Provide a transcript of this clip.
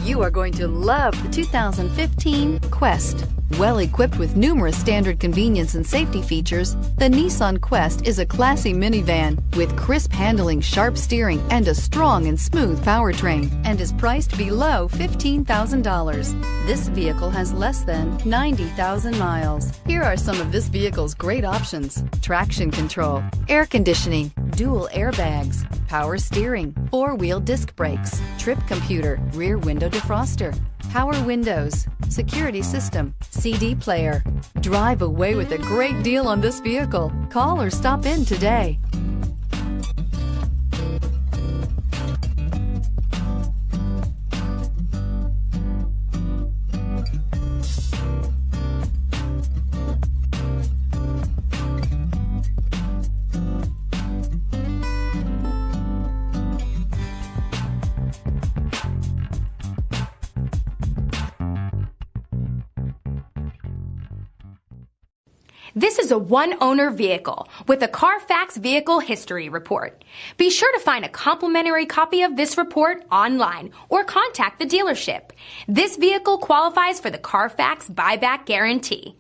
You are going to love the 2015 Quest. Well equipped with numerous standard convenience and safety features, the Nissan Quest is a classy minivan with crisp handling, sharp steering, and a strong and smooth powertrain, and is priced below $15,000. This vehicle has less than 90,000 miles. Here are some of this vehicle's great options: traction control, air conditioning, dual airbags, power steering, four-wheel disc brakes, trip computer, rear window defroster, power windows, security system, CD player. Drive away with a great deal on this vehicle. Call or stop in today. This is a one-owner vehicle with a CARFAX Vehicle History Report. Be sure to find a complimentary copy of this report online or contact the dealership. This vehicle qualifies for the CARFAX Buyback Guarantee.